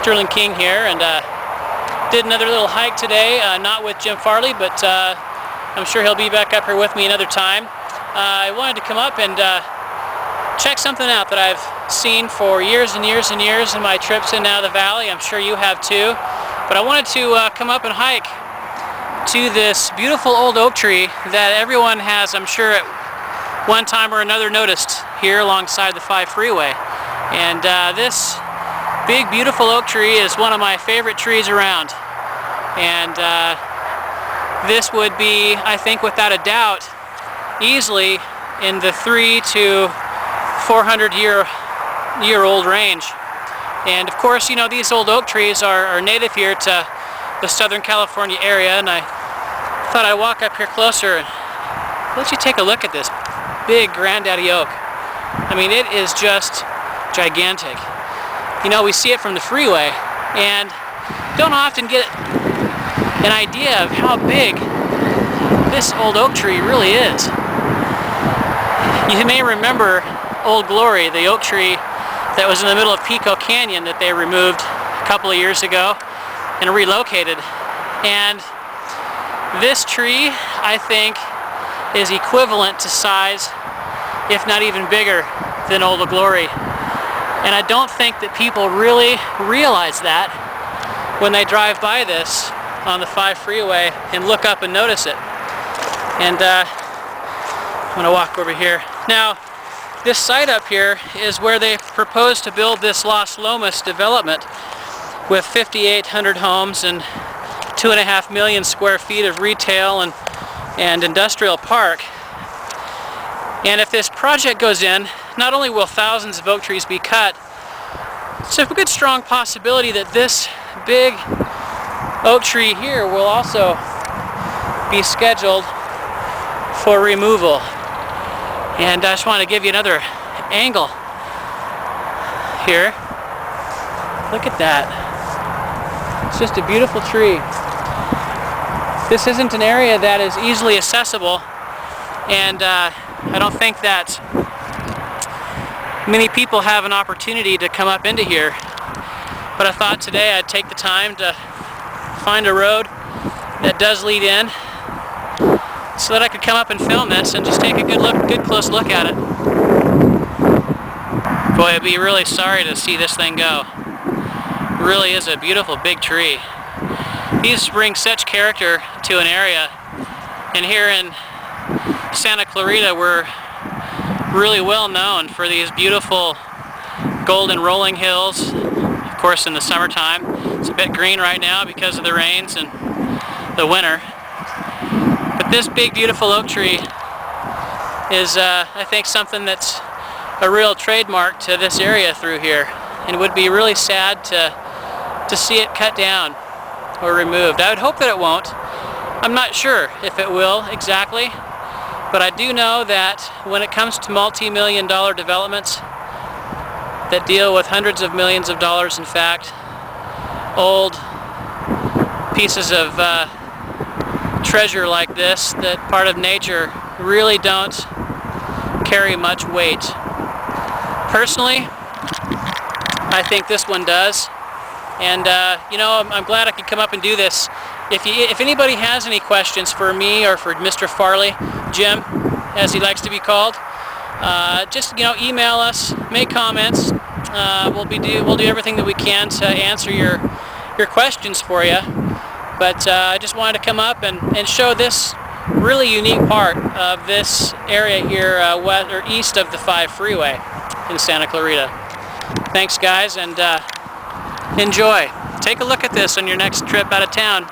Sterling King here, and did another little hike today, not with Jim Farley, but I'm sure he'll be back up here with me another time. I wanted to come up and check something out that I've seen for years and years and years in my trips in and out of the valley. I'm sure you have too. But I wanted to come up and hike to this beautiful old oak tree that everyone has, I'm sure, at one time or another noticed here alongside the 5 freeway. And this big beautiful oak tree is one of my favorite trees around. And this would be, I think without a doubt, easily in the 300 to 400 year old range. And of course, you know, these old oak trees are native here to the Southern California area, and I thought I'd walk up here closer and let you take a look at this big granddaddy oak. I mean, it is just gigantic. You know, we see it from the freeway and don't often get an idea of how big this old oak tree really is. You may remember Old Glory, the oak tree that was in the middle of Pico Canyon that they removed a couple of years ago and relocated. And this tree, I think, is equivalent to size, if not even bigger, than Old Glory. And I don't think that people really realize that when they drive by this on the 5 freeway and look up and notice it. And I'm going to walk over here. Now, this site up here is where they propose to build this Las Lomas development with 5,800 homes and 2.5 million square feet of retail and industrial park. And if this project goes in, not only will thousands of oak trees be cut, it's a good strong possibility that this big oak tree here will also be scheduled for removal. And I just want to give you another angle here. Look at that. It's just a beautiful tree. This isn't an area that is easily accessible, and I don't think that many people have an opportunity to come up into here. But I thought today I'd take the time to find a road that does lead in, so that I could come up and film this and just take a good close look at it. Boy, I'd be really sorry to see this thing go. It really is a beautiful big tree. These bring such character to an area, and here in Santa Clarita we're really well known for these beautiful golden rolling hills. Of course, in the summertime it's a bit green right now because of the rains and the winter. But this big beautiful oak tree is I think something that's a real trademark to this area through here, and it would be really sad to see it cut down or removed. I would hope that it won't. I'm not sure if it will exactly, but I do know that when it comes to multi-million dollar developments that deal with hundreds of millions of dollars, in fact, old pieces of treasure like this, that part of nature, really don't carry much weight. Personally, I think this one does, and you know, I'm glad I could come up and do this. If anybody has any questions for me or for Mr. Farley, Jim, as he likes to be called, just, you know, email us, make comments. We'll do everything that we can to answer your questions for you. But I just wanted to come up and show this really unique part of this area here west or east of the 5 freeway in Santa Clarita. Thanks, guys, and enjoy. Take a look at this on your next trip out of town.